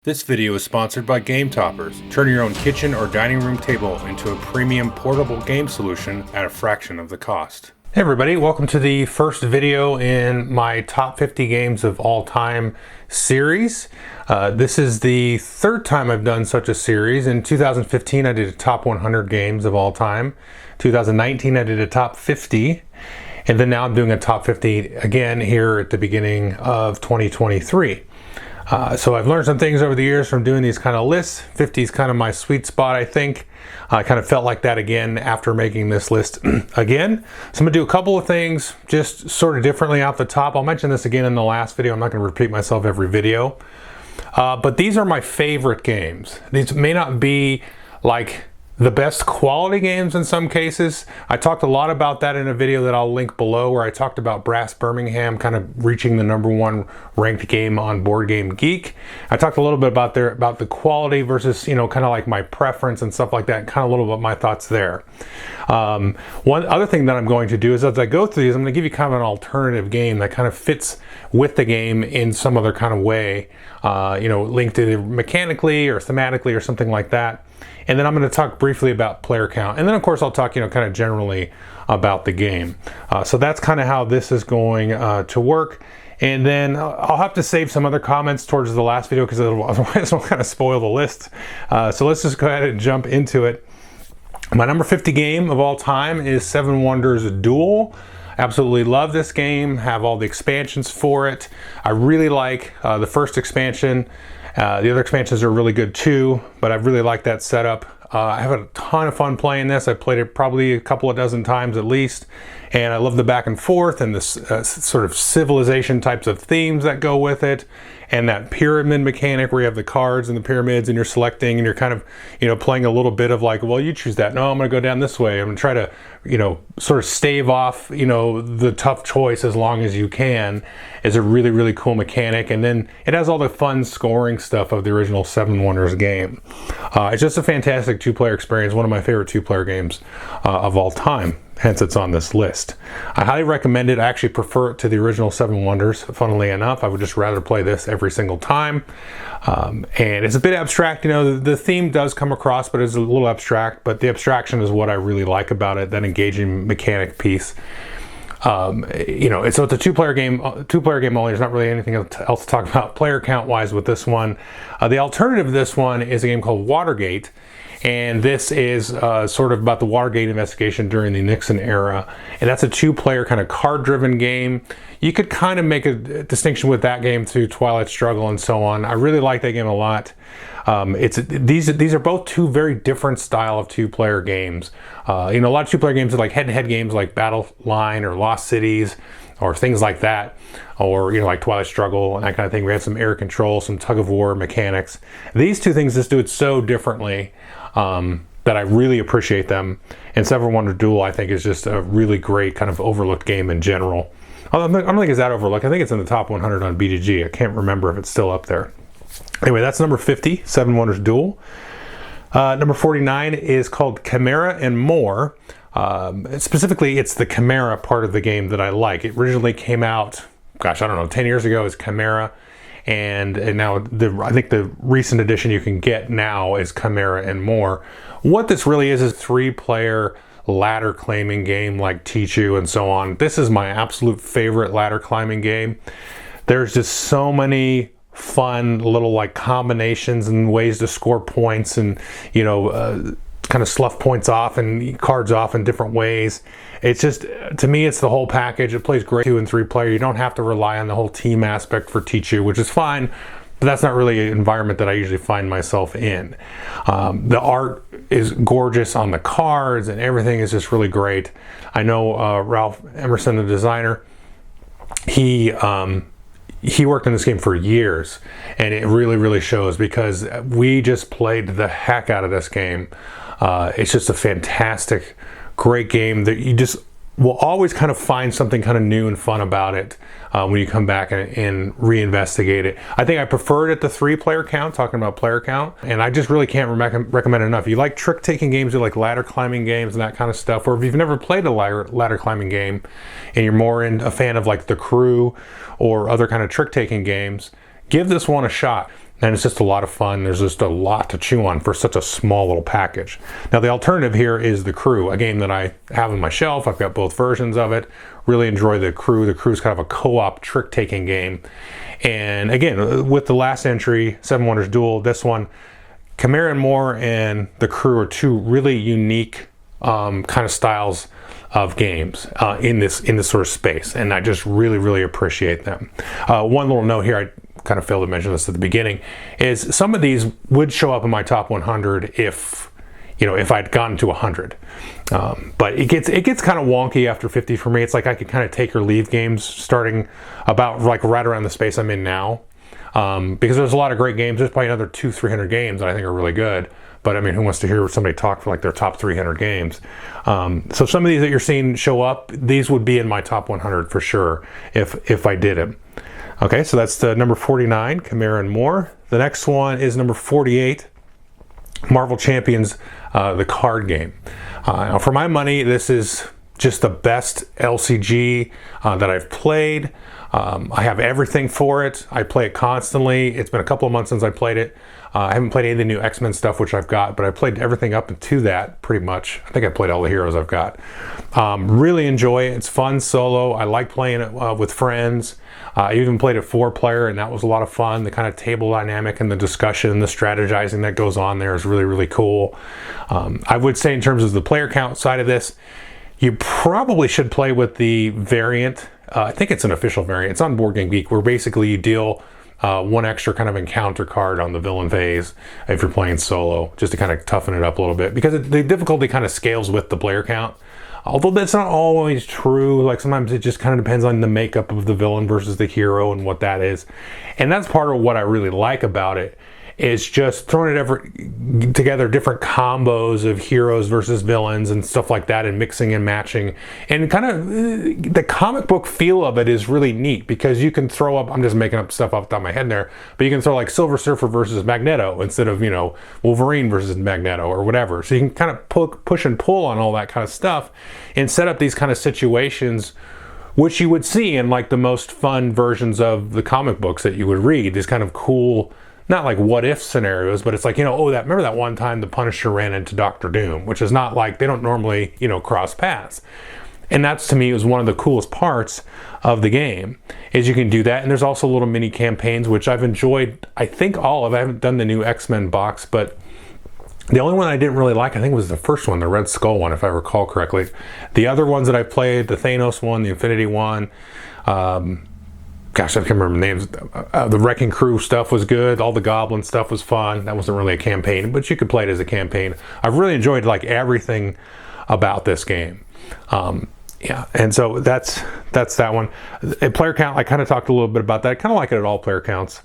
This video is sponsored by Game Toppers. Turn your own kitchen or dining room table into a premium portable game solution at a fraction of the cost. Hey everybody, welcome to the first video in my top 50 games of all time series. This is the third time I've done such a series. In 2015 I did a top 100 games of all time. 2019 I did a top 50. And then now I'm doing a top 50 again here at the beginning of 2023. So I've learned some things over the years from doing these kind of lists. 50 is kind of my sweet spot, I think. I kind of felt like that again after making this list again. So I'm gonna do a couple of things just sort of differently off the top. I'll mention this again in the last video. I'm not gonna repeat myself every video. But these are my favorite games. These may not be like the best quality games in some cases. I talked a lot about that in a video that I'll link below where I talked about Brass Birmingham kind of reaching the #1 ranked game on Board Game Geek. I talked a little bit about the quality versus, you know, kind of like my preference and stuff like that, and kind of a little bit my thoughts there. One other thing that I'm going to do is as I go through these, I'm going to give you kind of an alternative game that kind of fits with the game in some other kind of way, you know, linked either mechanically or thematically or something like that. And then I'm going to talk briefly about player count. And then of course I'll talk, you know, kind of generally about the game. So that's kind of how this is going to work. And then I'll have to save some other comments towards the last video because otherwise it'll kind of spoil the list. So let's just go ahead and jump into it. My number 50 game of all time is Seven Wonders Duel. Absolutely love this game, have all the expansions for it. I really like the first expansion. The other expansions are really good too, but I really like that setup. I have a ton of fun playing this. I played it probably a couple of dozen times at least, and I love the back and forth and this sort of civilization types of themes that go with it, and that pyramid mechanic where you have the cards and the pyramids and you're selecting and you're kind of, you know, playing a little bit of like, well, you choose that. No, I'm going to go down this way. I'm going to try to, you know, sort of stave off, you know, the tough choice as long as you can. Is a really, really cool mechanic. And then it has all the fun scoring stuff of the original Seven Wonders game. It's just a fantastic two-player experience. One of my favorite two-player games of all time. Hence it's on this list. I highly recommend it. I actually prefer it to the original Seven Wonders. Funnily enough, I would just rather play this every single time. And it's a bit abstract, you know, the theme does come across, but it's a little abstract, but the abstraction is what I really like about it, that engaging mechanic piece. You know, so it's a two-player game only. There's not really anything else to talk about player count wise with this one. The alternative to this one is a game called Watergate. And this is sort of about the Watergate investigation during the Nixon era. And that's a two-player kind of card-driven game. You could kind of make a distinction with that game through Twilight Struggle and so on. I really like that game a lot. These are both two very different style of two-player games. You know, a lot of two-player games are like head-to-head games like Battle Line or Lost Cities or things like that. Or, you know, like Twilight Struggle and that kind of thing. We have some air control, some tug-of-war mechanics. These two things just do it so differently. That I really appreciate them. And Seven Wonders Duel, I think, is just a really great kind of overlooked game in general. I don't think it's that overlooked. I think it's in the top 100 on BGG. I can't remember if it's still up there. Anyway, that's number 50, Seven Wonders Duel. Number 49 is called Chimera and More. Specifically, it's the Chimera part of the game that I like. It originally came out, gosh, I don't know, 10 years ago as Chimera. And now I think the recent edition you can get now is Chimera and More. What this really is a three-player ladder climbing game like Tichu and so on. This is my absolute favorite ladder climbing game. There's just so many fun little like combinations and ways to score points and, you know, kind of slough points off and cards off in different ways. It's just, to me, it's the whole package. It plays great 2 and 3 player. You don't have to rely on the whole team aspect for Tichu, which is fine, but that's not really an environment that I usually find myself in. The art is gorgeous on the cards and everything is just really great. I know Ralph Emerson, the designer, he worked in this game for years, and it really, really shows because we just played the heck out of this game. It's just a fantastic, great game that you just will always kind of find something kind of new and fun about it when you come back and reinvestigate it. I think I prefer it at the 3-player count, talking about player count, and I just really can't recommend it enough. If you like trick-taking games, you like ladder climbing games and that kind of stuff, or if you've never played a ladder climbing game and you're more a fan of like The Crew or other kind of trick-taking games, give this one a shot. and it's just a lot of fun. There's just a lot to chew on for such a small little package. Now the alternative here is The Crew, a game that I have on my shelf. I've got both versions of it. Really enjoy The Crew. The Crew is kind of a co-op trick-taking game. And again, with the last entry, Seven Wonders Duel, this one, Chimera and More and The Crew are two really unique kind of styles of games in this sort of space, and I just really appreciate them. One little note here, I kind of failed to mention this at the beginning, is some of these would show up in my top 100 if I'd gotten to 100. But it gets kind of wonky after 50 for me. It's like I could kind of take or leave games starting about like right around the space I'm in now, because there's a lot of great games. There's probably another 200-300 games that I think are really good. But I mean, who wants to hear somebody talk for like their top 300 games? So some of these that you're seeing show up, these would be in my top 100 for sure if I did them. Okay, so that's the number 49, Chimera and More. The next one is number 48, Marvel Champions, the card game. Now for my money, this is just the best LCG that I've played. I have everything for it. I play it constantly. It's been a couple of months since I played it. I haven't played any of the new X-Men stuff, which I've got, but I played everything up to that pretty much. I think I played all the heroes I've got. Really enjoy it. It's fun solo. I like playing it with friends. I even played it 4-player, and that was a lot of fun. The kind of table dynamic and the discussion, the strategizing that goes on there is really cool. I would say in terms of the player count side of this, you probably should play with the variant. I think it's an official variant. It's on Board Game Geek, where basically you deal one extra kind of encounter card on the villain phase if you're playing solo, just to kind of toughen it up a little bit, because the difficulty kind of scales with the player count. Although that's not always true. Like sometimes it just kind of depends on the makeup of the villain versus the hero and what that is. And that's part of what I really like about it, is just throwing it together different combos of heroes versus villains and stuff like that, and mixing and matching. And kind of the comic book feel of it is really neat, because you can throw up, I'm just making up stuff off the top of my head there, but you can throw like Silver Surfer versus Magneto instead of, Wolverine versus Magneto or whatever. So you can kind of push and pull on all that kind of stuff and set up these kind of situations which you would see in like the most fun versions of the comic books that you would read. These kind of cool, not like what if scenarios, but it's like, remember that one time the Punisher ran into Doctor Doom, which is not like, they don't normally, cross paths. And that's, to me, was one of the coolest parts of the game, is you can do that. And there's also little mini campaigns, which I've enjoyed, I think all of. I haven't done the new X-Men box, but the only one I didn't really like, I think, was the first one, the Red Skull one, if I recall correctly. The other ones that I played, the Thanos one, the Infinity one, gosh, I can't remember the names. The Wrecking Crew stuff was good. All the Goblin stuff was fun. That wasn't really a campaign, but you could play it as a campaign. I've really enjoyed like everything about this game. And so that's that one. A player count, I kind of talked a little bit about that. I kind of like it at all player counts.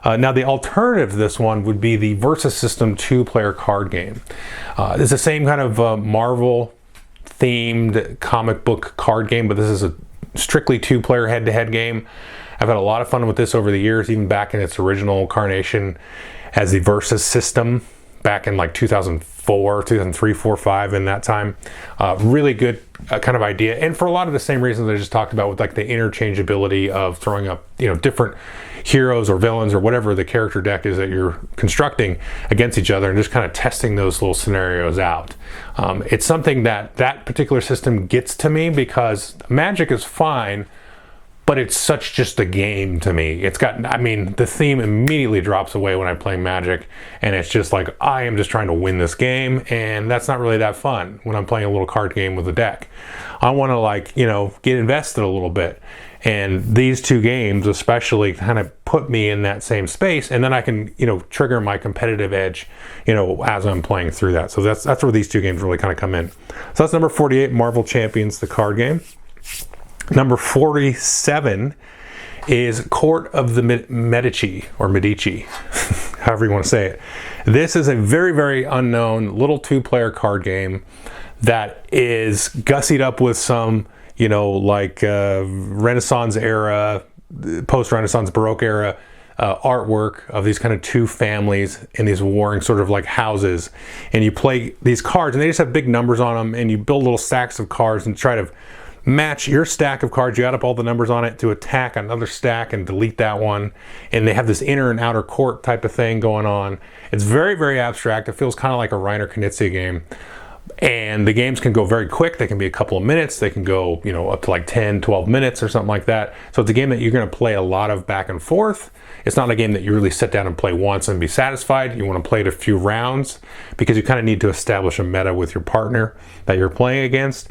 Now the alternative to this one would be the Versus System 2-player card game. It's the same kind of Marvel themed comic book card game, but this is a strictly 2-player head-to-head game. I've had a lot of fun with this over the years, even back in its original incarnation as the Versus System back in like 2004, 2003, 4, 5, in that time. Really good kind of idea. And for a lot of the same reasons I just talked about, with like the interchangeability of throwing up, different heroes or villains or whatever the character deck is that you're constructing against each other, and just kind of testing those little scenarios out. It's something that particular system gets to me, because Magic is fine, but it's such just a game to me. The theme immediately drops away when I'm playing Magic, and it's just like, I am just trying to win this game, and that's not really that fun when I'm playing a little card game with a deck. I want to get invested a little bit. And these two games especially kind of put me in that same space, and then I can, trigger my competitive edge, as I'm playing through that. So that's where these two games really kind of come in. So that's number 48, Marvel Champions, the card game. Number 47 is Court of the Medici, or Medici, however you want to say it. This is a very, very unknown little 2-player card game that is gussied up with some, Renaissance era, post-Renaissance Baroque era artwork of these kind of two families in these warring sort of like houses. And you play these cards, and they just have big numbers on them, and you build little stacks of cards and try to match your stack of cards, you add up all the numbers on it, to attack another stack and delete that one. And they have this inner and outer court type of thing going on. It's very, very abstract. It feels kind of like a Reiner Knizia game. And the games can go very quick. They can be a couple of minutes. They can go, up to like 10, 12 minutes or something like that. So it's a game that you're going to play a lot of back and forth. It's not a game that you really sit down and play once and be satisfied. You want to play it a few rounds because you kind of need to establish a meta with your partner that you're playing against.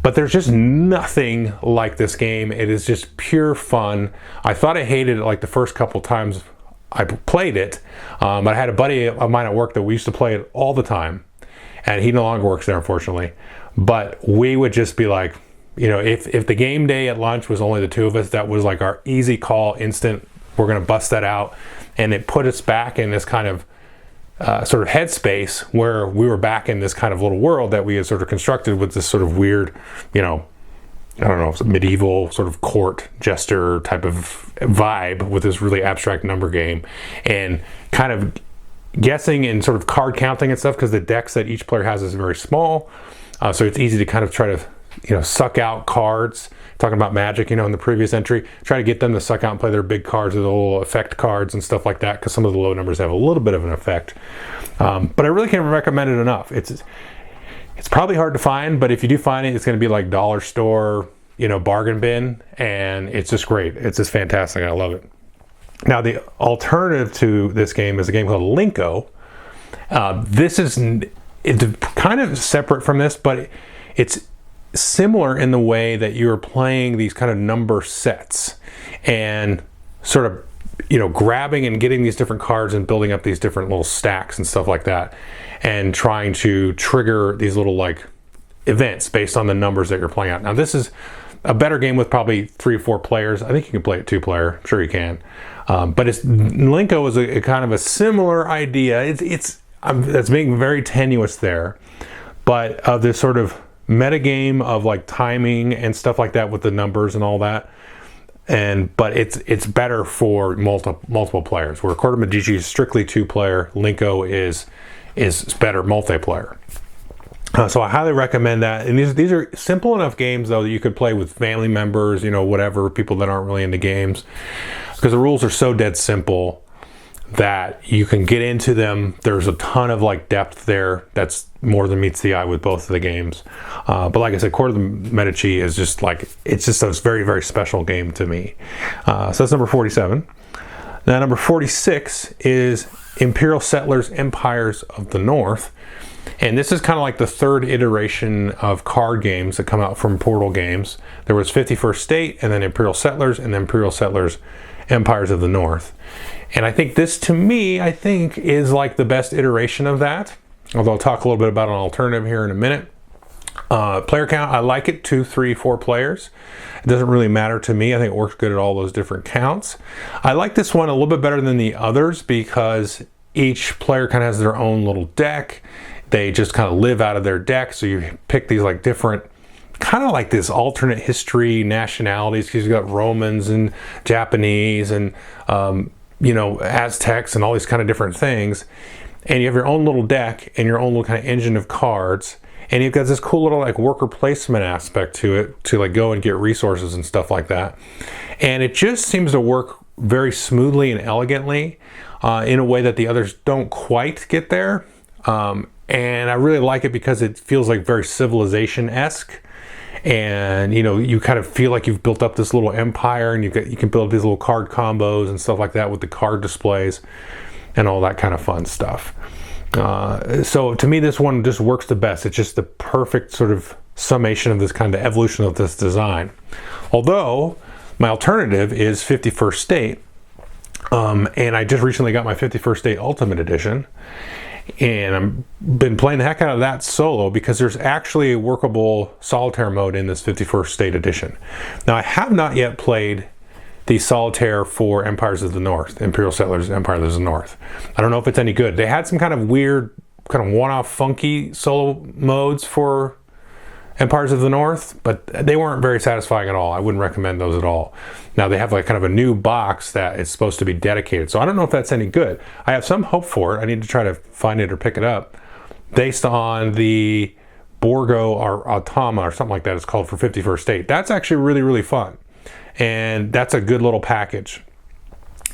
But there's just nothing like this game. It is just pure fun. I thought I hated it like the first couple times I played it. But I had a buddy of mine at work that we used to play it all the time. And he no longer works there, unfortunately. But we would just be like, if the game day at lunch was only the two of us, that was like our easy call, instant, we're going to bust that out. And it put us back in this kind of sort of headspace where we were back in this kind of little world that we had sort of constructed with this sort of weird, I don't know, medieval sort of court jester type of vibe with this really abstract number game. And kind of guessing and sort of card counting and stuff, because the decks that each player has is very small, so it's easy to kind of try to suck out cards. Talking about Magic, in the previous entry, try to get them to suck out and play their big cards with the little effect cards and stuff like that, because some of the low numbers have a little bit of an effect. But I really can't recommend it enough. It's probably hard to find, but if you do find it, it's going to be like dollar store, bargain bin, and it's just great. It's just fantastic. I love it. Now, the alternative to this game is a game called Linko. It's kind of separate from this, but it's similar in the way that you're playing these kind of number sets and sort of, grabbing and getting these different cards and building up these different little stacks and stuff like that, and trying to trigger these little like events based on the numbers that you're playing out. Now, this is a better game with probably 3 or 4 players. I think you can play it 2-player. I'm sure you can. But Linko is a kind of a similar idea. It's being very tenuous there, but of this sort of meta game of like timing and stuff like that with the numbers and all that. But it's better for multiple players. Where Court of Medici is strictly 2-player, Linko is better multiplayer. So I highly recommend that. And these are simple enough games, though, that you could play with family members, whatever, people that aren't really into games. Because the rules are so dead simple that you can get into them. There's a ton of like depth there that's more than meets the eye with both of the games. But like I said, Court of the Medici is just like, it's just a very, very special game to me. So that's number 47. Now number 46 is Imperial Settlers Empires of the North. And this is kind of like the third iteration of card games that come out from Portal Games. There was 51st State, and then Imperial Settlers, and then Imperial Settlers Empires of the North. And I think this, to me, is like the best iteration of that. Although I'll talk a little bit about an alternative here in a minute. Player count, I like it, 2, 3, 4 players. It doesn't really matter to me. I think it works good at all those different counts. I like this one a little bit better than the others because each player kind of has their own little deck. They just kind of live out of their deck. So you pick these like different, kind of like this alternate history nationalities, because you've got Romans and Japanese and, Aztecs and all these kind of different things. And you have your own little deck and your own little kind of engine of cards. And you've got this cool little like worker placement aspect to it, to like go and get resources and stuff like that. And it just seems to work very smoothly and elegantly in a way that the others don't quite get there. And I really like it because it feels like very Civilization-esque. And you kind of feel like you've built up this little empire, and you can build these little card combos and stuff like that with the card displays and all that kind of fun stuff. So to me, this one just works the best. It's just the perfect sort of summation of this kind of evolution of this design. Although my alternative is 51st State, and I just recently got my 51st State Ultimate Edition. And I've been playing the heck out of that solo because there's actually a workable solitaire mode in this 51st State Edition. Now, I have not yet played the solitaire for Empires of the North, Imperial Settlers Empires of the North. I don't know if it's any good. They had some kind of weird, kind of one-off funky solo modes for Empires of the North, but they weren't very satisfying at all. I wouldn't recommend those at all. Now they have like kind of a new box that is supposed to be dedicated, so I don't know if that's any good. I have some hope for it. I need to try to find it or pick it up based on the Borgo or Automa or something like that it's called for 51st State. That's actually really, really fun. And that's a good little package.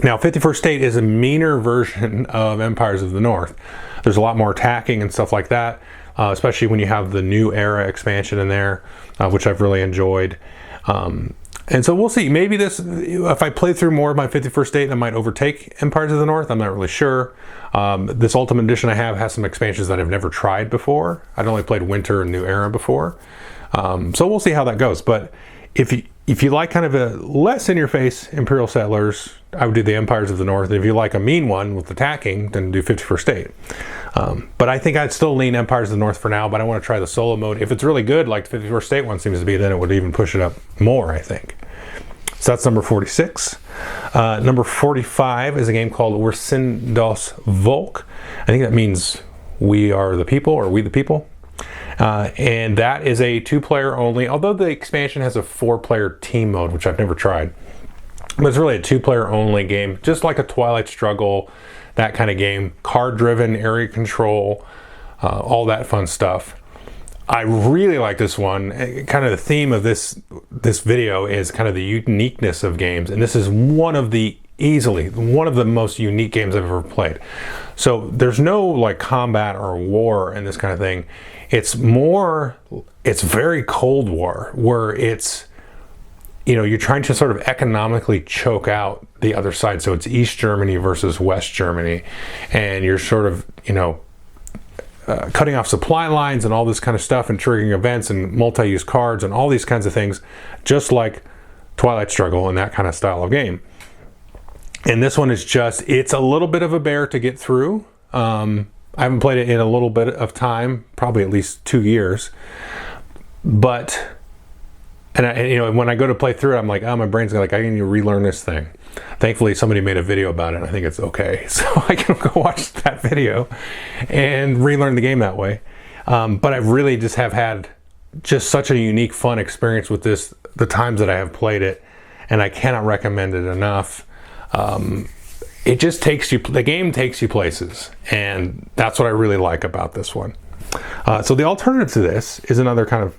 Now, 51st State is a meaner version of Empires of the North. There's a lot more attacking and stuff like that, especially when you have the New Era expansion in there, which I've really enjoyed. And so we'll see. Maybe this, if I play through more of my 51st State, I might overtake Empires of the North. I'm not really sure. This Ultimate Edition I have has some expansions that I've never tried before. I'd only played Winter and New Era before. So we'll see how that goes. But if you like kind of a less in-your-face Imperial Settlers, I would do the Empires of the North. If you like a mean one with attacking, then do 51st State. But I think I'd still lean Empires of the North for now, but I want to try the solo mode. If it's really good, like the 51st State one seems to be, then it would even push it up more, I think. So that's number 46. Number 45 is a game called Wir sind das Volk. I think that means we are the people, or we the people. And that is a 2-player only, although the expansion has a 4-player team mode, which I've never tried. But it's really a 2-player only game, just like a Twilight Struggle, that kind of game. Card-driven, area control, all that fun stuff. I really like this one. Kind of the theme of this video is kind of the uniqueness of games, and this is easily one of the most unique games I've ever played. So there's no like combat or war and this kind of thing. It's very Cold War, where it's, you're trying to sort of economically choke out the other side. So it's East Germany versus West Germany, and you're sort of, cutting off supply lines and all this kind of stuff, and triggering events and multi-use cards and all these kinds of things, just like Twilight Struggle and that kind of style of game. And this one is it's a little bit of a bear to get through. I haven't played it in a little bit of time, probably at least 2 years. But, when I go to play through it, I'm like, my brain's like, I need to relearn this thing. Thankfully, somebody made a video about it, and I think it's okay. So I can go watch that video and relearn the game that way. But I really just have had just such a unique, fun experience with this, the times that I have played it, and I cannot recommend it enough. It just the game takes you places, and that's what I really like about this one. So the alternative to this is another kind of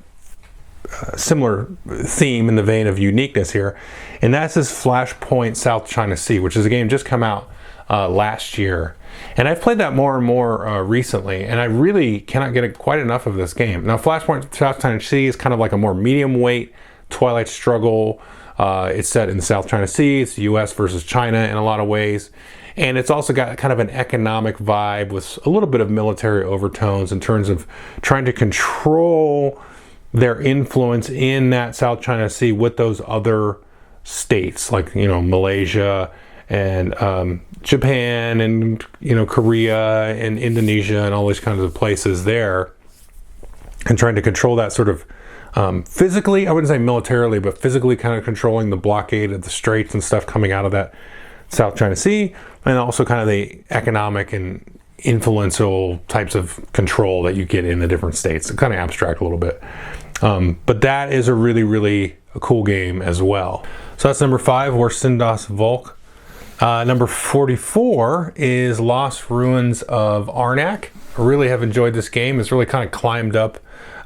similar theme in the vein of uniqueness here, and that's this Flashpoint South China Sea, which is a game just come out last year, and I've played that more and more recently, and I really cannot get quite enough of this game. Now, Flashpoint South China Sea is kind of like a more medium weight Twilight Struggle. It's set in the South China Sea. It's the US versus China in a lot of ways, and it's also got kind of an economic vibe with a little bit of military overtones in terms of trying to control their influence in that South China Sea with those other states, like Malaysia and Japan and Korea and Indonesia and all these kinds of places there, and trying to control that sort of physically, I wouldn't say militarily, but physically kind of controlling the blockade of the straits and stuff coming out of that South China Sea, and also kind of the economic and influential types of control that you get in the different states. It's kind of abstract a little bit. But that is a really, really cool game as well. So that's number 5, Wir sind das Volk. Number 44 is Lost Ruins of Arnak. I really have enjoyed this game. It's really kind of climbed up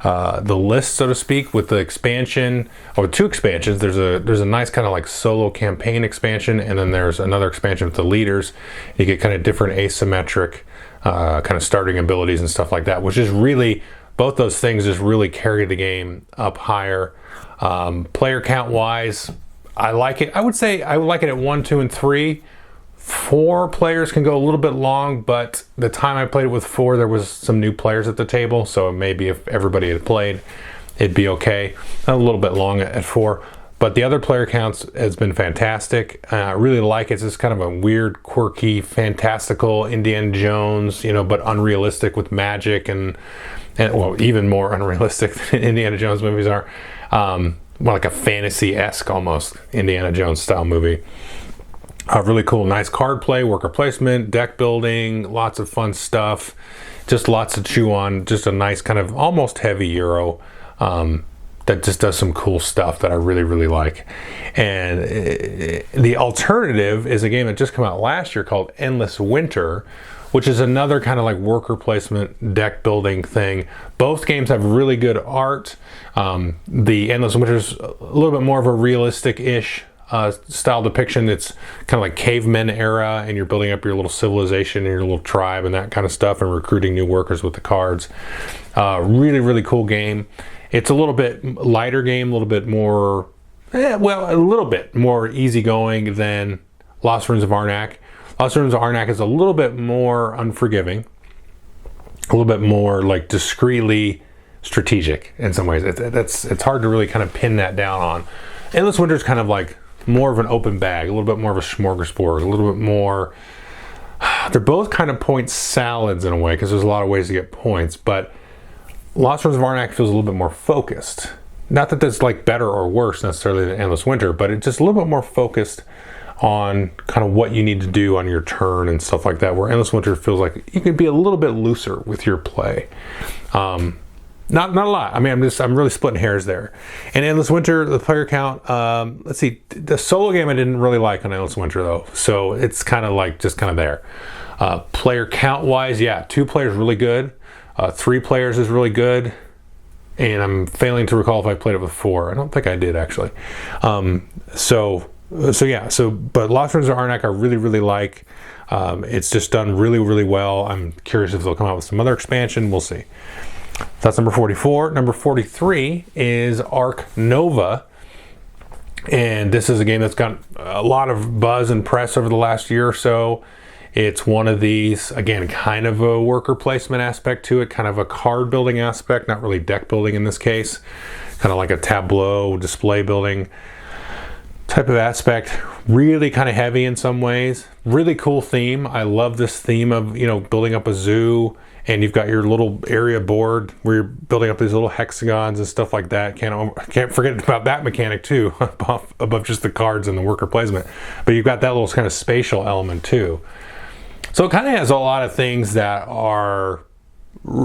the list, so to speak, with the expansion, or 2 expansions. There's a nice kind of like solo campaign expansion, and then there's another expansion with the leaders. You get kind of different asymmetric kind of starting abilities and stuff like that, which is really, both those things just really carry the game up higher. Player count wise, I like it. I would say I would like it at 1, 2, and 3. 4 players can go a little bit long, but the time I played it with 4, there was some new players at the table, so maybe if everybody had played, it'd be okay. A little bit long at 4, but the other player counts has been fantastic. I really like it. It's just kind of a weird, quirky, fantastical Indiana Jones, but unrealistic with magic and well, even more unrealistic than Indiana Jones movies are. More like a fantasy-esque almost Indiana Jones style movie. Really cool, nice card play, worker placement, deck building, lots of fun stuff, just lots to chew on. Just a nice kind of almost heavy Euro that just does some cool stuff that I really, really like. And the alternative is a game that just came out last year called Endless Winter, which is another kind of like worker placement deck building thing. Both games have really good art. The Endless Winter's a little bit more of a realistic-ish style depiction. It's kind of like cavemen era, and you're building up your little civilization and your little tribe and that kind of stuff, and recruiting new workers with the cards. Really, really cool game. It's a little bit lighter game, a little bit more, a little bit more easygoing than Lost Ruins of Arnak. Lost Ruins of Arnak is a little bit more unforgiving, a little bit more like discreetly strategic in some ways. It's hard to really kind of pin that down on. Endless Winter is kind of like more of an open bag, a little bit more of a smorgasbord, a little bit more. They're both kind of point salads in a way because there's a lot of ways to get points, but Lost Ruins of Arnak feels a little bit more focused. Not that that's like better or worse necessarily than Endless Winter, but it's just a little bit more focused on kind of what you need to do on your turn and stuff like that, where Endless Winter feels like you can be a little bit looser with your play. Not a lot. I mean, I'm really splitting hairs there. And Endless Winter, the player count, let's see, the solo game I didn't really like on Endless Winter though, so it's kind of like just kind of there. Player count wise, yeah, 2 players really good. 3 players is really good, and I'm failing to recall if I played it with 4. I don't think I did actually. But Lost Ruins of Arnak I really, really like. It's just done really, really well. I'm curious if they'll come out with some other expansion. We'll see. That's number 44. Number 43 is Ark Nova. And this is a game that's got a lot of buzz and press over the last year or so. It's one of these, again, kind of a worker placement aspect to it, kind of a card building aspect, not really deck building in this case. Kind of like a tableau display building type of aspect. Really kind of heavy in some ways. Really cool theme. I love this theme of, building up a zoo, and you've got your little area board where you're building up these little hexagons and stuff like that. Can't forget about that mechanic too, above just the cards and the worker placement. But you've got that little kind of spatial element too. So it kind of has a lot of things that are,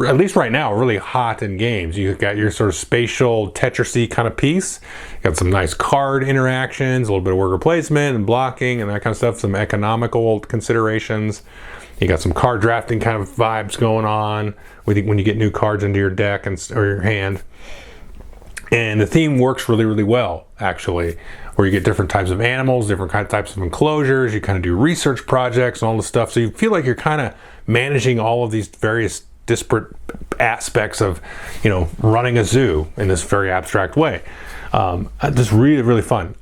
at least right now, really hot in games. You've got your sort of spatial Tetris-y kind of piece. You got some nice card interactions, a little bit of worker placement and blocking and that kind of stuff, some economical considerations. You got some card drafting kind of vibes going on when you get new cards into your deck or your hand. And the theme works really, really well, actually, where you get different types of animals, different types of enclosures. You kind of do research projects and all this stuff. So you feel like you're kind of managing all of these various disparate aspects of, running a zoo in this very abstract way. Just really, really fun.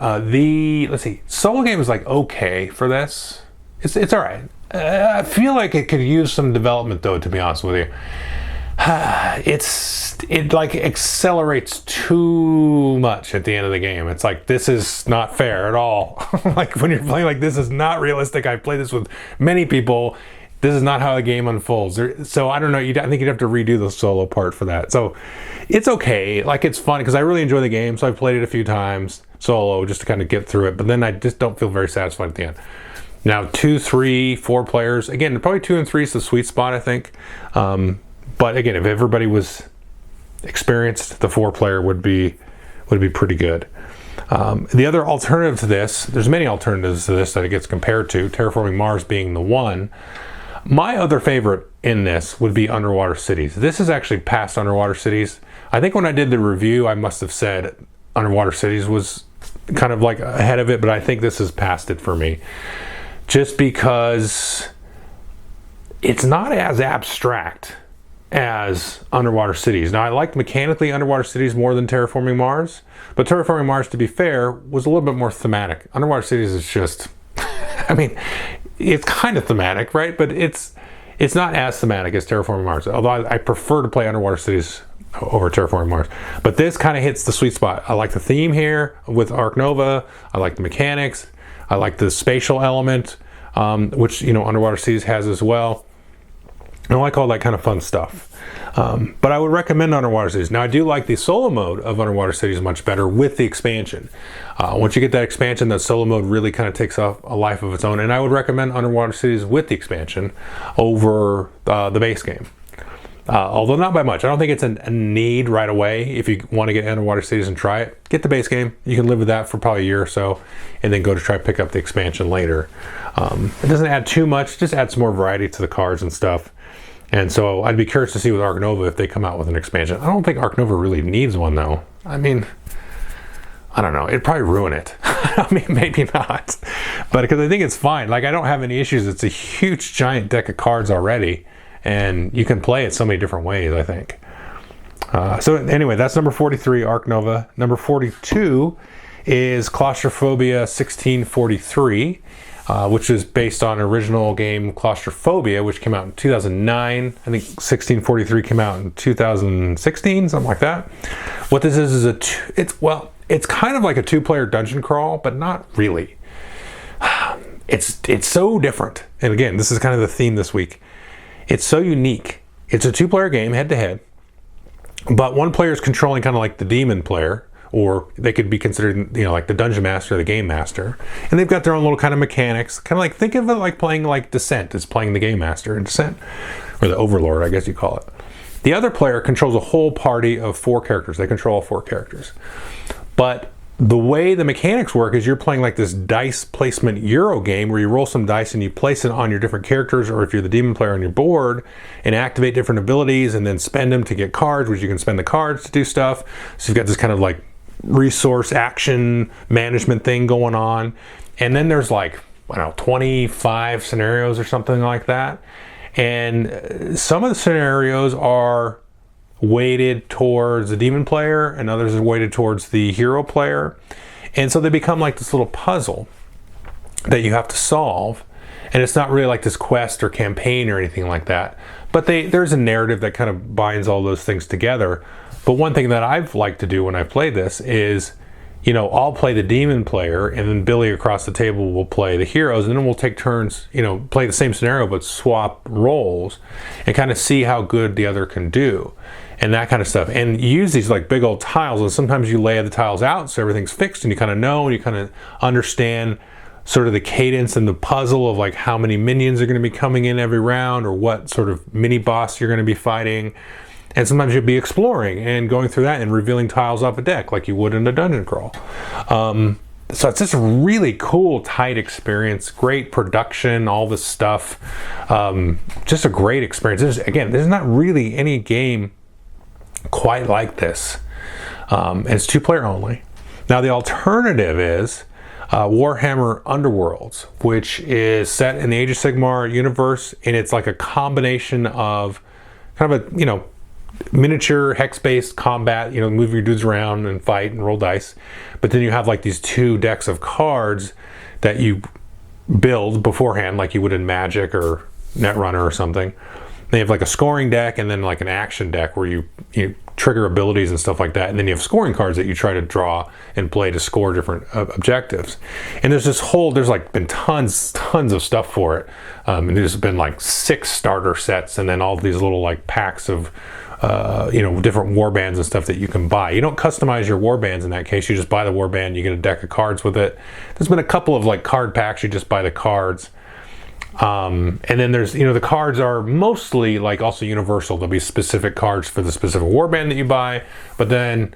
Solo game is like okay for this. It's all right. I feel like it could use some development though, to be honest with you. It like accelerates too much at the end of the game. It's like, this is not fair at all. Like when you're playing like, this is not realistic. I've played this with many people. This is not how the game unfolds. So I don't know. I think you'd have to redo the solo part for that. So it's okay. Like, it's fun because I really enjoy the game. So I've played it a few times solo just to kind of get through it. But then I just don't feel very satisfied at the end. Now, 2, 3, 4 players. Again, probably 2 and 3 is the sweet spot, I think. But again, if everybody was experienced, the 4-player would be pretty good. The other alternative to this, there's many alternatives to this that it gets compared to, Terraforming Mars being the one. My other favorite in this would be Underwater Cities. This is actually past Underwater Cities. I think when I did the review, I must have said Underwater Cities was kind of like ahead of it, but I think this is past it for me. Just because it's not as abstract as Underwater Cities. Now, I liked mechanically Underwater Cities more than Terraforming Mars, but Terraforming Mars, to be fair, was a little bit more thematic. Underwater Cities is just, I mean, it's kind of thematic, right? But it's not as thematic as Terraforming Mars, although I prefer to play Underwater Cities over Terraforming Mars. But this kind of hits the sweet spot. I like the theme here with Ark Nova. I like the mechanics. I like the spatial element, which, Underwater Cities has as well. I like all that kind of fun stuff. But I would recommend Underwater Cities. Now, I do like the solo mode of Underwater Cities much better with the expansion. Once you get that expansion, that solo mode really kind of takes off a life of its own. And I would recommend Underwater Cities with the expansion over the base game. although not by much. I don't think it's a need right away. If you want to get Underwater Cities and try it, get the base game. You can live with that for probably a year or so, and then go to try to pick up the expansion later. It doesn't add too much, just adds some more variety to the cards and stuff. And so I'd be curious to see with Ark Nova if they come out with an expansion. I don't think Ark Nova really needs one though. I mean, I don't know. It'd probably ruin it. I mean, maybe not. But because I think it's fine. Like, I don't have any issues. It's a huge, giant deck of cards already. And you can play it so many different ways, I think. So anyway, that's number 43, Ark Nova. Number 42 is Claustrophobia 1643, which is based on original game Claustrophobia, which came out in 2009. I think 1643 came out in 2016, something like that. What this is it's kind of like a two-player dungeon crawl, but not really. It's so different. And again, this is kind of the theme this week. It's so unique. It's a two-player game, head-to-head, but one player is controlling kind of like the demon player, or they could be considered, like the dungeon master or the game master. And they've got their own little kind of mechanics. Kind of like, think of it like playing like Descent is playing the game master in Descent, or the Overlord, I guess you call it. The other player controls a whole party of 4 characters. They control all 4 characters. But the way the mechanics work is you're playing like this dice placement Euro game where you roll some dice and you place it on your different characters, or if you're the demon player on your board, and activate different abilities and then spend them to get cards, which you can spend the cards to do stuff. So you've got this kind of like resource action management thing going on. And then there's like, 25 scenarios or something like that. And some of the scenarios are weighted towards the demon player and others are weighted towards the hero player, and so they become like this little puzzle that you have to solve. And it's not really like this quest or campaign or anything like that, but there's a narrative that kind of binds all those things together. But one thing that I've liked to do when I play this is, I'll play the demon player, and then Billy across the table will play the heroes, and then we'll take turns, play the same scenario but swap roles and kind of see how good the other can do and that kind of stuff. And you use these like big old tiles, and sometimes you lay the tiles out so everything's fixed, and you kind of know, and you kind of understand sort of the cadence and the puzzle of like how many minions are going to be coming in every round, or what sort of mini boss you're going to be fighting. And sometimes you'll be exploring and going through that and revealing tiles off a deck like you would in a dungeon crawl. So it's just a really cool, tight experience, great production, all this stuff. Just a great experience. There's not really any game quite like this. And it's 2-player only. Now the alternative is Warhammer Underworlds, which is set in the Age of Sigmar universe, and it's like a combination of kind of a, miniature hex-based combat, move your dudes around and fight and roll dice. But then you have like these 2 decks of cards that you build beforehand, like you would in Magic or Netrunner or something. They have like a scoring deck and then like an action deck where you trigger abilities and stuff like that. And then you have scoring cards that you try to draw and play to score different objectives. And there's like been tons of stuff for it. And there's been like 6 starter sets, and then all these little like packs of different war bands and stuff that you can buy. You don't customize your war bands in that case. You just buy the war band, you get a deck of cards with it. There's been a couple of like card packs, you just buy the cards. And then there's, the cards are mostly like also universal. There'll be specific cards for the specific war band that you buy, but then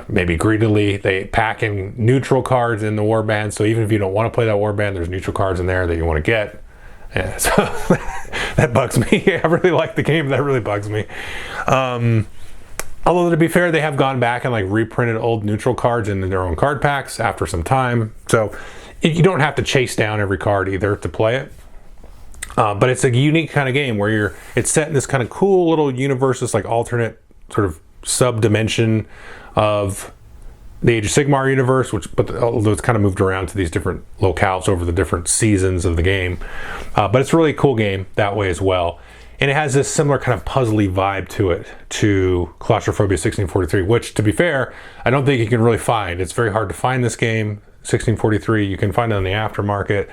maybe greedily they pack in neutral cards in the war band. So even if you don't want to play that war band, there's neutral cards in there that you want to get. Yeah, so that bugs me. I really like the game. That really bugs me. Although to be fair, they have gone back and like reprinted old neutral cards in their own card packs after some time. So you don't have to chase down every card either to play it. But it's a unique kind of game where it's set in this kind of cool little universe, this like alternate sort of sub-dimension of the Age of Sigmar universe, although it's kind of moved around to these different locales over the different seasons of the game. But it's a really cool game that way as well. And it has this similar kind of puzzly vibe to it, to Claustrophobia 1643, which, to be fair, I don't think you can really find. It's very hard to find this game, 1643. You can find it on the aftermarket.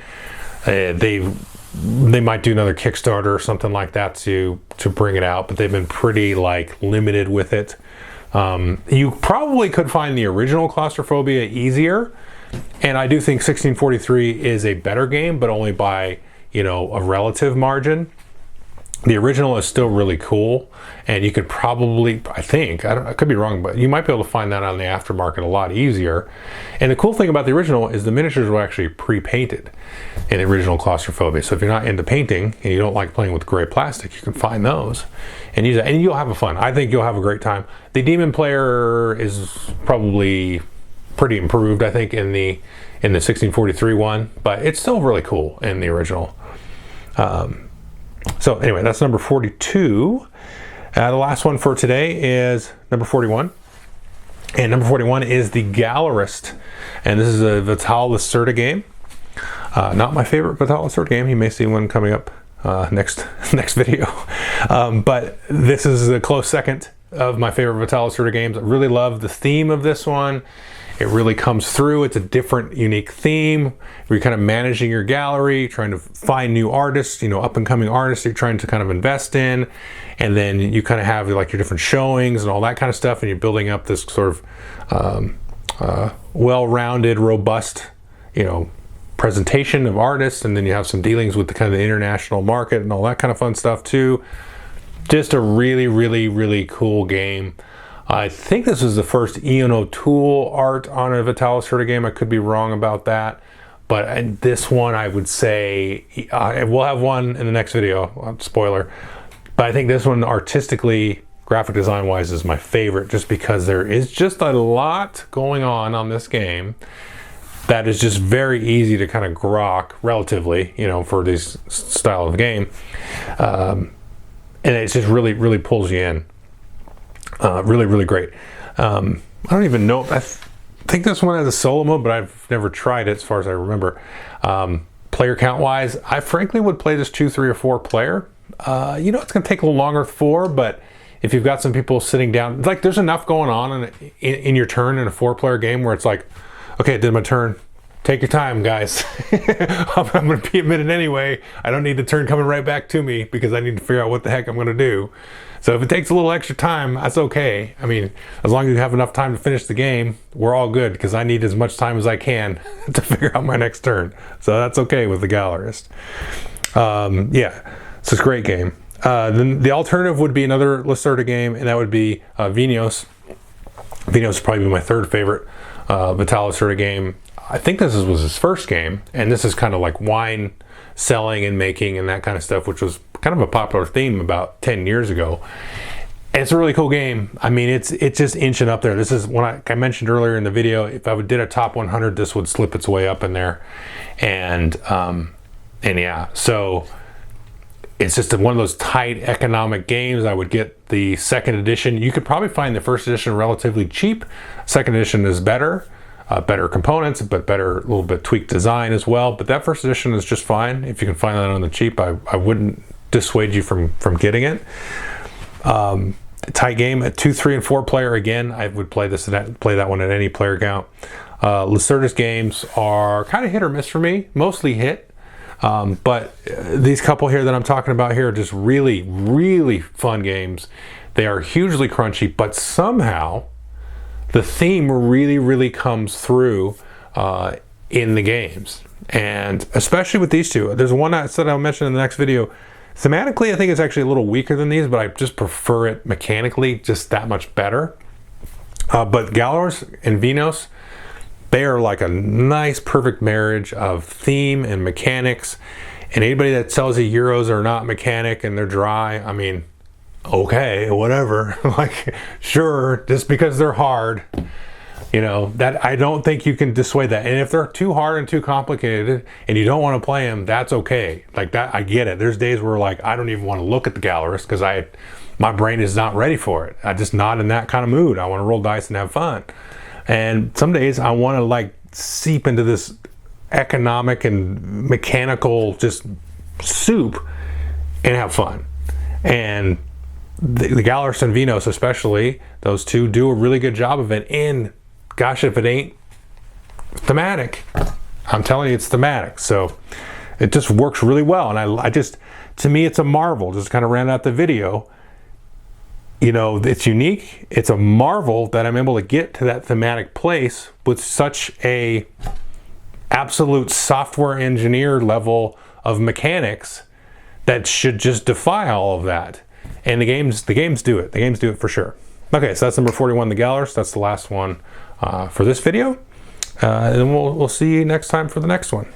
They might do another Kickstarter or something like that to bring it out, but they've been pretty like limited with it. You probably could find the original Claustrophobia easier, and I do think 1643 is a better game, but only by a relative margin. The original is still really cool, and you could probably, I think, I could be wrong, but you might be able to find that on the aftermarket a lot easier. And the cool thing about the original is the miniatures were actually pre-painted in the original Claustrophobia. So if you're not into painting and you don't like playing with gray plastic, you can find those and use it, and you'll have a fun. I think you'll have a great time. The Demon Player is probably pretty improved, I think, in the 1643 one, but it's still really cool in the original. So anyway, that's number 42. The last one for today is number 41. And number 41 is the Gallerist. And this is a Vital Lacerda game. Not my favorite Vital Lacerda game. You may see one coming up next video. But this is a close second of my favorite Vital Lacerda games. I really love the theme of this one. It really comes through. It's a different, unique theme. Where you're kind of managing your gallery, trying to find new artists, up and coming artists you're trying to kind of invest in. And then you kind of have like your different showings and all that kind of stuff. And you're building up this sort of well-rounded, robust, presentation of artists. And then you have some dealings with the kind of the international market and all that kind of fun stuff too. Just a really, really, really cool game. I think this is the first Ian O'Toole art on a Vital Lacerda game. I could be wrong about that. But this one, I would say, we'll have one in the next video, spoiler. But I think this one, artistically, graphic design-wise, is my favorite, just because there is just a lot going on this game that is just very easy to kind of grok, relatively, for this style of game. And it just really, really pulls you in. Really, really great. I don't even know. I think this one has a solo mode, but I've never tried it as far as I remember. Player count wise, I frankly would play this 2, 3, or 4 player. It's going to take a little longer 4, but if you've got some people sitting down, like there's enough going on in your turn in a 4-player game where it's like, okay, I did my turn. Take your time, guys. I'm going to be a minute anyway. I don't need the turn coming right back to me because I need to figure out what the heck I'm going to do. So if it takes a little extra time, that's okay. I mean, as long as you have enough time to finish the game, we're all good, because I need as much time as I can to figure out my next turn. So that's okay with the Gallerist. Yeah, it's a great game. Then the alternative would be another Lacerda game, and that would be Vinhos. Vinhos would probably be my third favorite Vital Lacerda game. I think this was his first game, and this is kind of like wine selling and making and that kind of stuff, which was kind of a popular theme about 10 years ago. And it's a really cool game. I mean, it's just inching up there. This is one I mentioned earlier in the video. If I did a top 100, this would slip its way up in there. And yeah, so it's just one of those tight economic games. I would get the second edition. You could probably find the first edition relatively cheap. Second edition is better. Better components, but better, a little bit tweaked design as well. But that first edition is just fine. If you can find that on the cheap, I wouldn't dissuade you from getting it. Tight game, a 2, 3, and 4 player. Again, I would play that one at any player count. Lacerda's games are kind of hit or miss for me. Mostly hit, but these couple here that I'm talking about here are just really, really fun games. They are hugely crunchy, but somehow the theme really, really comes through in the games. And especially with these two. There's one I said I'll mention in the next video. Thematically, I think it's actually a little weaker than these, but I just prefer it mechanically just that much better. But Gallerist and Vinhos, they are like a nice, perfect marriage of theme and mechanics. And anybody that tells you Euros are not mechanic and they're dry, I mean, okay, whatever. Like, sure, just because they're hard, that I don't think you can dissuade that. And if they're too hard and too complicated and you don't want to play them, that's okay. Like that, I get it. There's days where like I don't even want to look at the Gallerist because my brain is not ready for it. I'm just not in that kind of mood. I want to roll dice and have fun. And some days I want to like seep into this economic and mechanical just soup and have fun. And the Gallerist and Vinhos, especially, those two do a really good job of it. And gosh, if it ain't thematic, I'm telling you, it's thematic. So it just works really well. And I just, to me, it's a marvel. Just kind of ran out the video. It's unique. It's a marvel that I'm able to get to that thematic place with such a absolute software engineer level of mechanics that should just defy all of that. And the games do it. The games do it for sure. Okay, so that's number 41, the Gallerist. That's the last one for this video. And we'll see you next time for the next one.